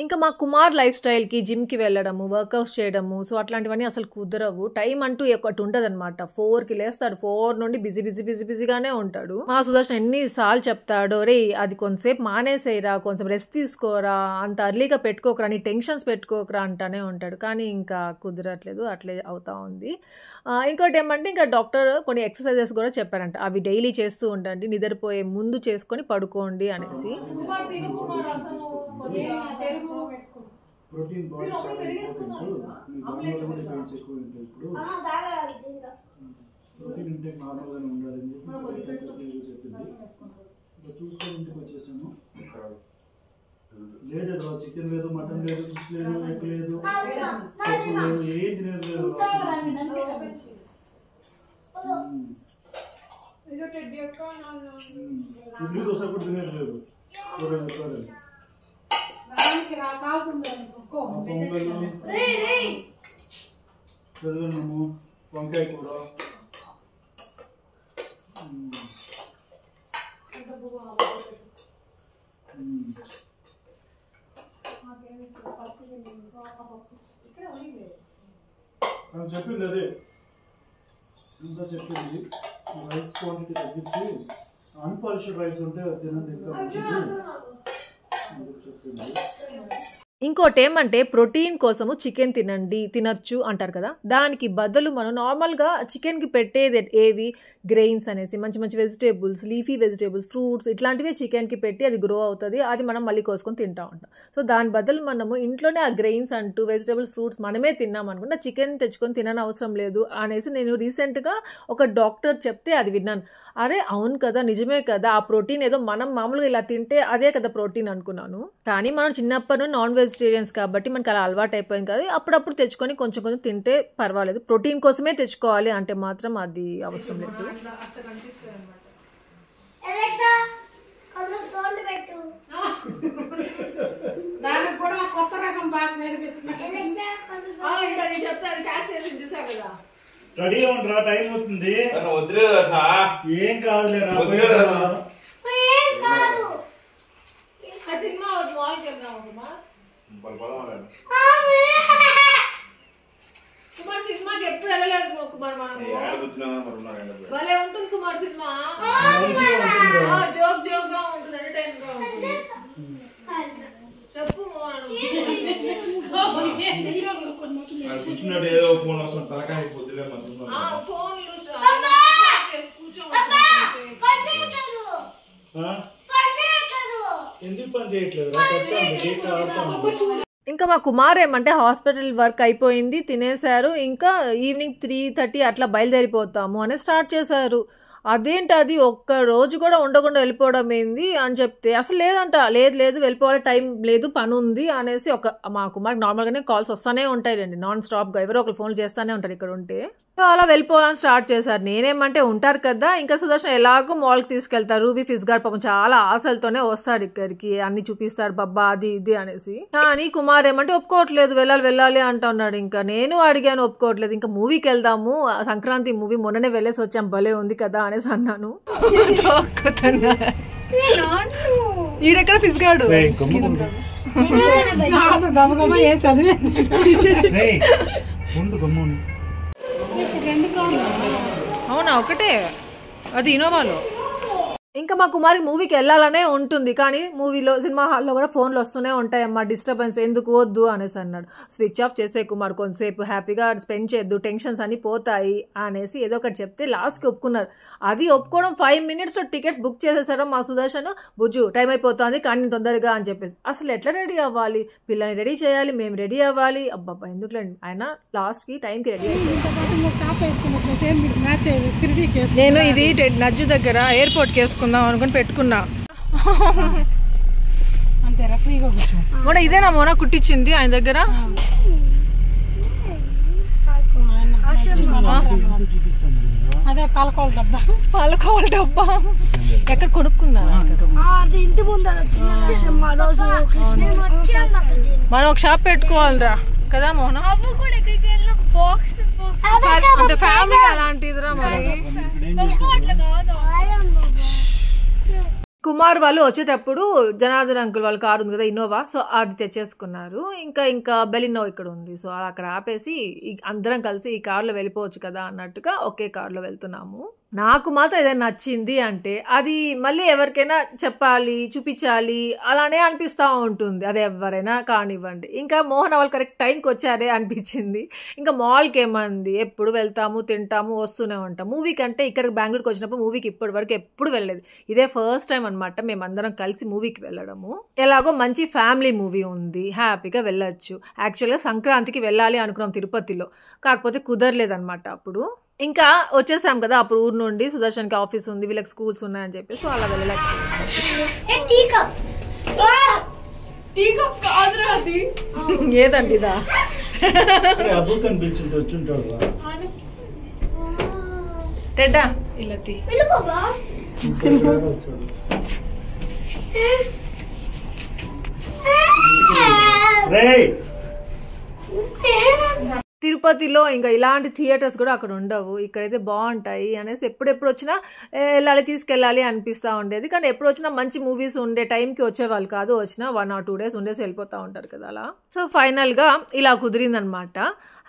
ఇంకా మా కుమార్ లైఫ్ స్టైల్కి జిమ్కి వెళ్ళడము, వర్కౌట్స్ చేయడము, సో అట్లాంటివన్నీ అసలు కుదరవు. టైం అంటూ ఒకటి ఉంటుంది అనమాట. 4కి లేస్తాడు, 4 నుండి బిజీగానే ఉంటాడు. మా సుదర్శన్ ఎన్నిసార్లు చెప్తాడో, రే అది కొంతసేపు మానేసేయరా, కొంచెం రెస్ట్ తీసుకోరా, అంత అర్లీగా పెట్టుకోకరా, నీ టెన్షన్స్ పెట్టుకోకరా అంటానే ఉంటాడు. కానీ ఇంకా కుదరట్లేదు, అట్లే అవుతా ఉంది. ఇంకోటి ఏమంటే ఇంకా డాక్టర్ కొన్ని ఎక్సర్సైజెస్ కూడా చెప్పారంట, అవి డైలీ చేస్తూ ఉండండి, నిద్రపోయే ముందు చేసుకొని పడుకోండి అనేసి. ప్రోటీన్ బాడీ చాలా ఇంపార్టెంట్. దానివల్ల కూడా పెయిన్స్ ఎక్కువ ఉంటాయి. ఇప్పుడు ప్రోటీన్ ఇంటేక్ నార్మల్గానే ఉండాలని చెప్పి చెప్పింది. ఇప్పుడు చూసుకొని ఇంటికి వచ్చేసాము. లేదు చికెన్ లేదు, మటన్ లేదు, ఫిష్ లేదు, ఎగ్ లేదు, పప్పు లేదు, ఏం తినేది లేదు. ఇడ్లీ దోశ కూడా తినేది లేదు. పొంగలు, వంకాయ కూర, చెప్పింది అదే ఇంకా చెప్పింది. రైస్ క్వాంటిటీ తగ్గించి అన్పాలిష్డ్ రైస్ ఉంటే తినండి ఇంకా మంచిది చెప్పింది. ఇంకోటి ఏమంటే ప్రోటీన్ కోసము చికెన్ తినచ్చు అంటారు కదా, దానికి బదులు మనం నార్మల్గా చికెన్కి పెట్టేది ఏవి, గ్రెయిన్స్ అనేసి మంచి మంచి వెజిటేబుల్స్, లీఫీ వెజిటేబుల్స్, ఫ్రూట్స్ ఇట్లాంటివి చికెన్కి పెట్టి అది గ్రో అవుతుంది, అది మనం మళ్ళీ కోసుకొని తింటూ ఉంటాం. సో దాని బదులు మనము ఇంట్లోనే ఆ గ్రెయిన్స్ అంటూ వెజిటేబుల్స్, ఫ్రూట్స్ మనమే తిన్నాం అనుకుంటే చికెన్ తెచ్చుకొని తినని అవసరం లేదు అనేసి నేను రీసెంట్గా ఒక డాక్టర్ చెప్తే అది విన్నాను. అరే అవును కదా, నిజమే కదా, ఆ ప్రోటీన్ ఏదో మనం మామూలుగా ఇలా తింటే అదే కదా ప్రోటీన్ అనుకున్నాను. కానీ మనం చిన్నప్పటి నుండి నాన్ వెజిటేరియన్స్ కాబట్టి మనకి అలా అలవాటు అయిపోయింది కదా, అప్పుడప్పుడు తెచ్చుకొని కొంచెం కొంచెం తింటే పర్వాలేదు. ప్రోటీన్ కోసమే తెచ్చుకోవాలి అంటే మాత్రం అది అవసరం లేదు. దానికి కూడా కొత్త రకం భాష నేర్పిస్తున్నాను. రెడీ ఉండరా, టైం అవుతుంది. ఏం కాదులేరా, కుమార్ సినిమాకి ఎప్పుడు వెళ్ళలేదు కుమార్, భలే ఉంటుంది కుమార్ సినిమా, జోక్ గా ఉంటుంది, ఎంటర్టైన్ గా ఉంటుంది. చెప్పు ఫోన్ ఎందుకు పని చేయట్లేదు? ఇంకా మా కుమార్ ఏమంటే హాస్పిటల్ వర్క్ అయిపోయింది, తినేశారు, ఇంకా ఈవినింగ్ 3:30 అట్లా బయలుదేరిపోతాము అని స్టార్ట్ చేశారు. అదేంటి అది ఒక్క రోజు కూడా ఉండకుండా వెళ్ళిపోవడం ఏంది అని చెప్తే అసలు లేదంట, లేదు వెళ్ళిపోవాలి, టైం లేదు, పని ఉంది అనేసి మా కుమార్కి నార్మల్గానే కాల్స్ వస్తూనే ఉంటాయి రండి, నాన్ స్టాప్గా ఎవరో ఒకరు ఫోన్ చేస్తూనే ఉంటారు ఇక్కడ ఉంటే. సో అలా వెళ్ళిపోవాలని స్టార్ట్ చేశారు. నేనేమంటే ఉంటారు కదా, ఇంకా సుదర్శన్ ఎలాగో మాల్కి తీసుకెళ్తారు, రూబీ ఫిజ్ గారు పాపం చాలా ఆశలతోనే వస్తాడు ఇక్కడికి, అన్ని చూపిస్తాడు బబ్బా అది ఇది అనేసి. కానీ కుమార్ ఏమంటే ఒప్పుకోవట్లేదు, వెళ్ళాలి అంటా ఉన్నాడు. ఇంకా నేను అడిగాను, ఒప్పుకోవట్లేదు, ఇంకా మూవీకి వెళ్దాము, సంక్రాంతి మూవీ మొన్ననే వెళ్ళేసి వచ్చాం, భలే ఉంది కదా అనేసి అన్నాను. ఈడెక్కడ ఫిజ్ గాడు అవునా, ఒకటే అది ఇనోవాలో. ఇంకా మా కుమారికి మూవీకి వెళ్ళాలనే ఉంటుంది, కానీ మూవీలో సినిమా హాల్లో కూడా ఫోన్లు వస్తూనే ఉంటాయమ్మా, డిస్టర్బెన్స్ ఎందుకు వద్దు అనేసి అన్నాడు. స్విచ్ ఆఫ్ చేసే కుమార్, కొంతసేపు హ్యాపీగా స్పెండ్ చేయొద్దు, టెన్షన్స్ అన్ని పోతాయి అనేసి ఏదో ఒకటి చెప్తే లాస్ట్కి ఒప్పుకున్నారు. అది ఒప్పుకోవడం 5 minutesలో టికెట్స్ బుక్ చేసేసాడు మా సుదర్శన్. బుజ్జు టైం అయిపోతుంది కానీ తొందరగా అని చెప్పేసి. అసలు ఎట్లా రెడీ అవ్వాలి, పిల్లల్ని రెడీ చేయాలి, మేము రెడీ అవ్వాలి, అబ్బాబ్బా ఎందుకులేండి, ఆయన లాస్ట్కి టైంకి రెడీ అయిపోయింది. నేను ఇది నజ్జు దగ్గర ఎయిర్పోర్ట్కి వేసుకున్నాను అనుకుని పెట్టుకున్నా. మొన్న ఇదేనా మోనా కుట్టించింది ఆయన దగ్గర? అదే పాలకోవాల డబ్బా ఎక్కడ కొనుక్కున్నా? మనం ఒక షాప్ పెట్టుకోవాలిరా కదా మోహన, అంటే ఫ్యామిలీ అలాంటిదిరా మరి. కుమార్ వాళ్ళు వచ్చేటప్పుడు జనార్దన్ అంకుల్ వాళ్ళ కారు ఉంది కదా ఇన్నోవా, సో అది తెచ్చేసుకున్నారు. ఇంకా బెలినో ఇక్కడ ఉంది, సో అక్కడ ఆపేసి అందరం కలిసి ఈ కారులో వెళ్ళిపోవచ్చు కదా అన్నట్టుగా ఒకే కారులో వెళ్తున్నాము. నాకు మాత్రం ఏదైనా నచ్చింది అంటే అది మళ్ళీ ఎవరికైనా చెప్పాలి, చూపించాలి అలానే అనిపిస్తూ ఉంటుంది. అది ఎవరైనా కానివ్వండి. ఇంకా మోహన్ వాళ్ళు కరెక్ట్ టైంకి వచ్చారే అనిపించింది. ఇంకా మాల్కి ఏమంది, ఎప్పుడు వెళ్తాము, తింటాము, వస్తూనే ఉంటాం. మూవీ కంటే ఇక్కడికి బెంగళూరుకి వచ్చినప్పుడు మూవీకి ఇప్పటి వరకు ఎప్పుడు వెళ్ళలేదు, ఇదే ఫస్ట్ టైం అనమాట మేమందరం కలిసి మూవీకి వెళ్ళడము. ఎలాగో మంచి ఫ్యామిలీ మూవీ ఉంది, హ్యాపీగా వెళ్ళొచ్చు. యాక్చువల్గా సంక్రాంతికి వెళ్ళాలి అనుకున్నాం తిరుపతిలో, కాకపోతే కుదరలేదన్నమాట అప్పుడు. ఇంకా వచ్చేసాం కదా అప్పుడు ఊరు నుండి. సుదర్శన్కి ఆఫీస్ ఉంది, వీళ్ళకి స్కూల్స్ ఉన్నాయని చెప్పేసి అలా వెళ్ళలేకపోయింది. ఏదండి ఇదా టెడ్డా ఇలా తిరుపతిలో ఇంకా ఇలాంటి థియేటర్స్ కూడా అక్కడ ఉండవు, ఇక్కడైతే బాగుంటాయి అనేసి ఎప్పుడెప్పుడు వచ్చినా వెళ్ళాలి, తీసుకెళ్ళాలి అనిపిస్తూ ఉండేది. కానీ ఎప్పుడు వచ్చినా మంచి మూవీస్ ఉండే టైంకి వచ్చేవాళ్ళు కాదు, వచ్చినా 1 or 2 days ఉండేసి వెళ్ళిపోతూ ఉంటారు కదా అలా. సో ఫైనల్గా ఇలా కుదిరిందనమాట,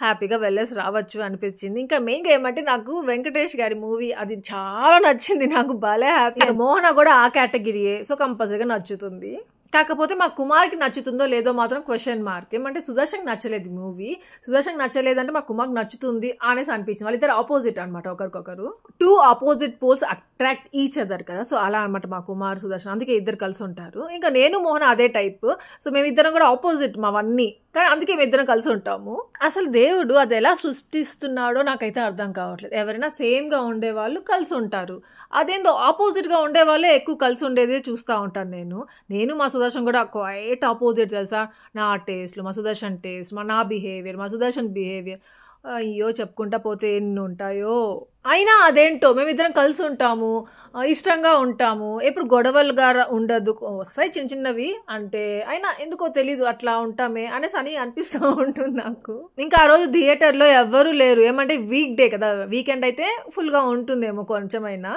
హ్యాపీగా వెళ్ళేసి రావచ్చు అనిపించింది. ఇంకా మెయిన్గా ఏమంటే నాకు వెంకటేష్ గారి మూవీ అది చాలా నచ్చింది, నాకు భలే హ్యాపీ. మోహన కూడా ఆ కేటగిరీయే, సో కంపల్సరీగా నచ్చుతుంది. కాకపోతే మా కుమార్కి నచ్చుతుందో లేదో మాత్రం క్వశ్చన్ మార్క్. ఏమంటే సుదర్శన్కి నచ్చలేదు మూవీ, సుదర్శన్కి నచ్చలేదంటే మా కుమార్కి నచ్చుతుంది అనేసి అనిపించింది. వాళ్ళిద్దరు ఆపోజిట్ అనమాట, ఒకరికొకరు 2 opposite poles attract each other కదా, సో అలా అనమాట మా కుమార్ సుదర్శన్, అందుకే ఇద్దరు కలిసి ఉంటారు. ఇంకా నేను మోహన్ అదే టైప్, సో మేమిద్దరం కూడా ఆపోజిట్ మావన్నీ, కానీ అందుకే మేమిద్దరం కలిసి ఉంటాము. అసలు దేవుడు అది ఎలా సృష్టిస్తున్నాడో నాకైతే అర్థం కావట్లేదు. ఎవరైనా సేమ్గా ఉండేవాళ్ళు కలిసి ఉంటారు, అదేందో ఆపోజిట్గా ఉండే వాళ్ళే ఎక్కువ కలిసి ఉండేదే చూస్తూ ఉంటాను నేను మా సుదర్శన్ కూడా క్వైట్ ఆపోజిట్ తెలుసా. నా టేస్ట్లు, మా సుదర్శన్ టేస్ట్, నా బిహేవియర్, మా సుదర్శన్ బిహేవియర్, అయ్యో చెప్పుకుంటా పోతే ఎన్ని ఉంటాయో. అయినా అదేంటో మేమిద్దరం కలిసి ఉంటాము, ఇష్టంగా ఉంటాము, ఎప్పుడు గొడవలుగా ఉండదు, వస్తాయి చిన్న చిన్నవి అంటే, అయినా ఎందుకో తెలీదు అట్లా ఉంటామే అనేసి అని అనిపిస్తూ ఉంటుంది నాకు. ఇంకా ఆ రోజు థియేటర్లో ఎవ్వరూ లేరు, ఏమంటే వీక్ డే కదా, వీకెండ్ అయితే ఫుల్గా ఉంటుందేమో కొంచెమైనా.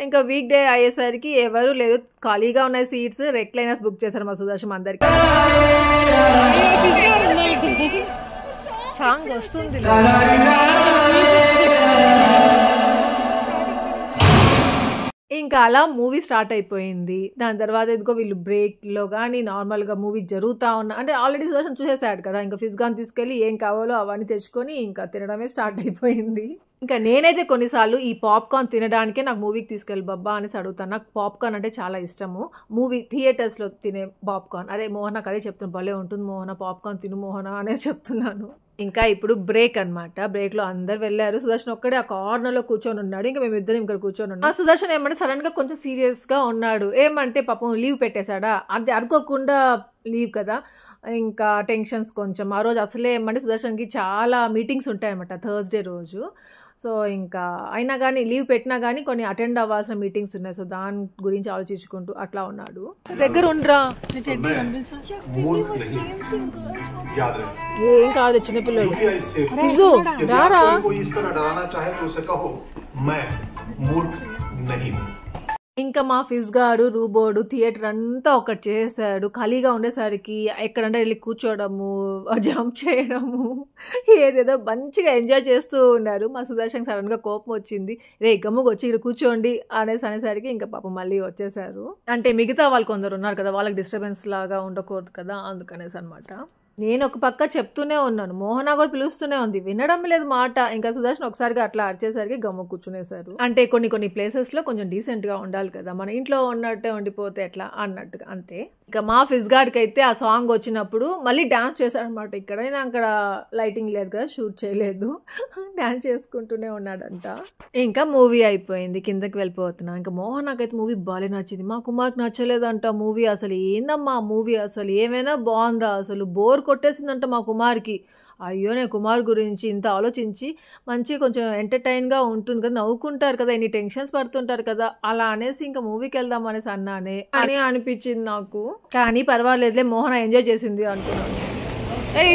ఇంకా వీక్ డే అయ్యేసరికి ఎవరు లేరు, ఖాళీగా ఉన్నాయి సీట్స్. రెక్లైనర్స్ బుక్ చేశారు మా సుదర్శన్ అందరికి. సాంగ్ వస్తుంది. ఇంకా అలా మూవీ స్టార్ట్ అయిపోయింది. దాని తర్వాత ఎందుకో వీళ్ళు బ్రేక్లో కానీ నార్మల్గా మూవీ జరుగుతూ ఉన్నా అంటే ఆల్రెడీ సుదర్శన్ చూసేసాడు కదా, ఇంకా ఫిజ్గాన్ తీసుకెళ్ళి ఏం కావాలో అవన్నీ తెచ్చుకొని ఇంకా తినడమే స్టార్ట్ అయిపోయింది. ఇంకా నేనైతే కొన్నిసార్లు ఈ పాప్కార్న్ తినడానికే నాకు మూవీకి తీసుకెళ్ళి బాబా అనేసి అడుగుతాను. నాకు పాప్కార్న్ అంటే చాలా ఇష్టము, మూవీ థియేటర్స్లో తినే పాప్కార్న్. అదే మోహన్ నాకు అదే చెప్తున్నాను, భలే ఉంటుంది మోహన పాప్కార్న్ తిను మోహన అనేసి చెప్తున్నాను. ఇంకా ఇప్పుడు బ్రేక్ అనమాట, బ్రేక్లో అందరు వెళ్ళారు, సుదర్శన్ ఒక్కడే ఆ కార్నర్లో కూర్చొని ఉన్నాడు. ఇంకా మేమిద్దరం ఇక్కడ కూర్చొని ఉన్నాం. ఆ సుదర్శన్ ఏమంటే సడన్గా కొంచెం సీరియస్గా ఉన్నాడు. ఏమంటే పాపం లీవ్ పెట్టేశాడా, అంటే అనుకోకుండా లీవ్ కదా, ఇంకా టెన్షన్స్ కొంచెం. ఆ రోజు అసలే ఏమంటే సుదర్శన్కి చాలా మీటింగ్స్ ఉంటాయన్నమాట థర్స్డే రోజు. సో ఇంకా అయినా కానీ లీవ్ పెట్టినా కానీ కొన్ని అటెండ్ అవ్వాల్సిన మీటింగ్స్ ఉన్నాయి, సో దాని గురించి ఆలోచించుకుంటూ అట్లా ఉన్నాడు. దగ్గర ఉండరా, ఏం కాదు చిన్నపిల్లలు రారా. ఇంకా మా ఫిజ్ గాడు రూబోడు థియేటర్ అంతా ఒకటి చేశాడు. ఖాళీగా ఉండేసరికి ఎక్కడంటే వెళ్ళి కూర్చోవడము, జంప్ చేయడము, ఏదేదో మంచిగా ఎంజాయ్ చేస్తూ ఉన్నారు. మా సుదర్శన్ సడన్గా కోపం వచ్చింది, రే గమ్ముగా వచ్చి ఇక్కడ కూర్చోండి అనేసరికి ఇంకా పాపం మళ్ళీ వచ్చేసారు. అంటే మిగతా వాళ్ళు కొందరు ఉన్నారు కదా, వాళ్ళకి డిస్టర్బెన్స్ లాగా ఉండకూడదు కదా, అందుకనేసి అనమాట. నేను ఒక పక్క చెప్తూనే ఉన్నాను, మోహన కూడా పిలుస్తూనే ఉంది, వినడం లేదు మాట. ఇంకా సుదర్శన్ ఒకసారిగా అట్లా అరిచేసరికి గమ్ము కూర్చునేశారు. అంటే కొన్ని ప్లేసెస్లో కొంచెం డీసెంట్గా ఉండాలి కదా, మన ఇంట్లో ఉన్నట్టే ఉండిపోతే ఎట్లా అన్నట్టుగా అంతే. ఇంకా మా ఫిజ్ గార్డ్కి అయితే ఆ సాంగ్ వచ్చినప్పుడు మళ్ళీ డ్యాన్స్ చేశాడనమాట. ఇక్కడ నేను అక్కడ లైటింగ్ లేదు కదా, షూట్ చేయలేదు, డ్యాన్స్ చేసుకుంటూనే ఉన్నాడంట. ఇంకా మూవీ అయిపోయింది, కిందకి వెళ్ళిపోతున్నా. ఇంకా మోహన్ నాకైతే మూవీ బాగా నచ్చింది, మా కుమార్కి నచ్చలేదంట మూవీ. అసలు ఏందమ్మా మూవీ, అసలు ఏమైనా బాగుందా, అసలు బోర్ కొట్టేసిందంట మా కుమార్కి. అయ్యో నేను కుమార్ గురించి ఇంత ఆలోచించి మంచిగా కొంచెం ఎంటర్టైన్గా ఉంటుంది కదా, నవ్వుకుంటారు కదా, ఎన్ని టెన్షన్స్ పడుతుంటారు కదా, అలా అనేసి ఇంకా మూవీకి వెళ్దాం అనేసి అన్నానే అని అనిపించింది నాకు. కానీ పర్వాలేదులే, మోహన ఎంజాయ్ చేసింది అంటున్నాను.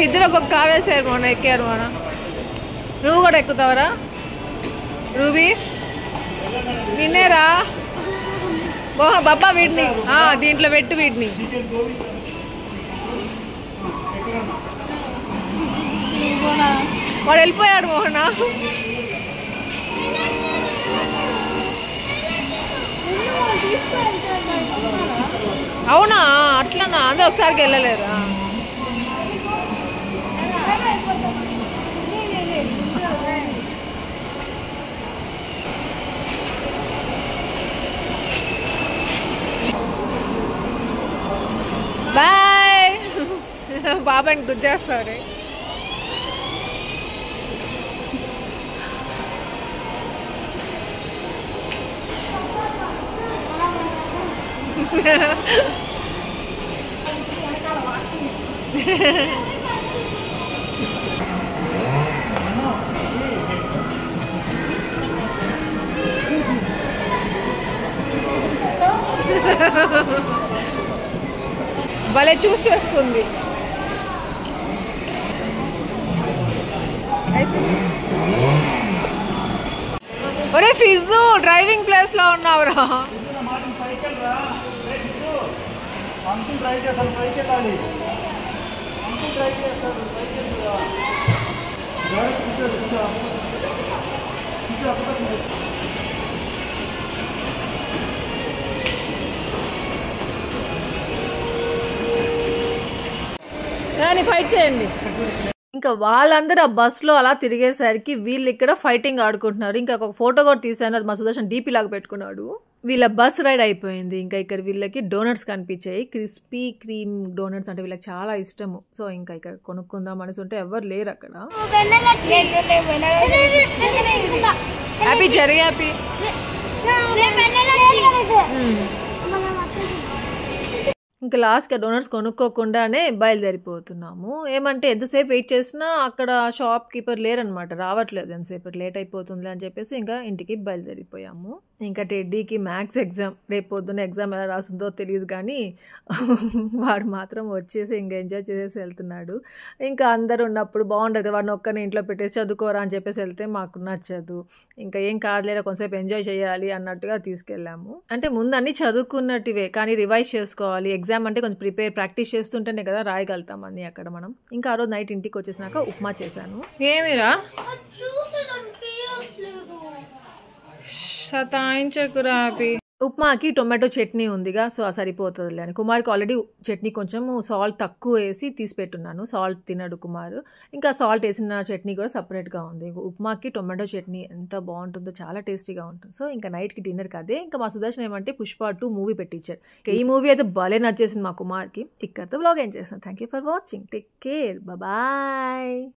ఇద్దరు ఒక కార్ వేసారు, మోహన ఎక్కారు. మోహన నువ్వు కూడా ఎక్కుతావరా రూబీ, నిన్నేరా బాబా వీటిని దీంట్లో పెట్టు వీటిని. వాడు వెళ్ళిపోయాడు మోహన. అవునా అట్లనా? అందరూ ఒకసారికి వెళ్ళలేదా? బాయ్. బాబాని గుద్దేస్తారు. భలే చూస్ చేసుకుంది. ఒరే ఫిజు డ్రైవింగ్ ప్లేస్ లో ఉన్నావురా. కానీ ఫైట్ చేయండి. ఇంకా వాళ్ళందరూ ఆ బస్సులో అలా తిరిగేసరికి వీళ్ళు ఇక్కడ ఫైటింగ్ ఆడుకుంటున్నారు. ఇంకా ఒక ఫోటో కూడా తీసాను, అది మా సుదర్శన్ డీపీ లాగా పెట్టుకున్నాడు. వీళ్ళ బస్ రైడ్ అయిపోయింది. ఇంకా ఇక్కడ వీళ్ళకి డోనట్స్ కనిపించాయి, క్రిస్పీ క్రీమ్ డోనట్స్ అంటే వీళ్ళకి చాలా ఇష్టము. సో ఇంకా ఇక్కడ కొనుక్కుందాం అనేసి ఉంటే ఎవరు లేరు అక్కడ. హ్యాపీ జరి హ్యాపీ. ఇంకా లాస్ట్గా డోనట్స్ కొనుక్కోకుండానే బయలుదేరిపోతున్నాము. ఏమంటే ఎంతసేపు వెయిట్ చేసినా అక్కడ షాప్ కీపర్ లేరనమాట, రావట్లేదు, ఎంతసేపు లేట్ అయిపోతుంది అని చెప్పేసి ఇంకా ఇంటికి బయలుదేరిపోయాము. ఇంకా టెడ్డీకి మ్యాథ్స్ ఎగ్జామ్, రేపు పొద్దున్న ఎగ్జామ్ ఎలా రాస్తుందో తెలియదు కానీ వాడు మాత్రం వచ్చేసి ఇంకా ఎంజాయ్ చేసేసి వెళ్తున్నాడు. ఇంకా అందరు ఉన్నప్పుడు బాగుంటుంది, వాడిని ఒక్కరిని ఇంట్లో పెట్టేసి చదువుకోరా అని చెప్పేసి వెళ్తే మాకు నచ్చదు. ఇంకా ఏం కాదులేరా కొంతసేపు ఎంజాయ్ చేయాలి అన్నట్టుగా తీసుకెళ్ళాము. అంటే ముందు అన్నీ చదువుకున్నట్టువే కానీ రివైజ్ చేసుకోవాలి. ఎగ్జామ్ అంటే కొంచెం ప్రాక్టీస్ చేస్తుంటేనే కదా రాయగలుగుతాం అన్నీ అక్కడ మనం. ఇంకా ఆ రోజు నైట్ ఇంటికి వచ్చేసినాక ఉప్మా చేశాను. ఏమిరా సతాయించకురా హ్యాపీ. ఉప్మాకి టొమాటో చట్నీ ఉందిగా, సో సరిపోతుంది అని కుమార్కి ఆల్రెడీ చట్నీ కొంచెం సాల్ట్ తక్కువ వేసి తీసి పెట్టున్నాను. సాల్ట్ తినడు కుమార్. ఇంకా సాల్ట్ వేసిన చట్నీ కూడా సపరేట్గా ఉంది. ఉప్మాకి టొమాటో చట్నీ ఎంత బాగుంటుందో, చాలా టేస్టీగా ఉంటుంది. సో ఇంకా నైట్కి డిన్నర్కి అదే. ఇంకా మా సుదర్శన్ ఏమంటే పుష్ప 2 మూవీ పెట్టించాడు. ఈ మూవీ అయితే భలే నచ్చేసింది మా కుమార్కి. ఇక్కడితో వ్లాగ్ ఏం చేస్తాను. Thank you for watching. Take care. Bye.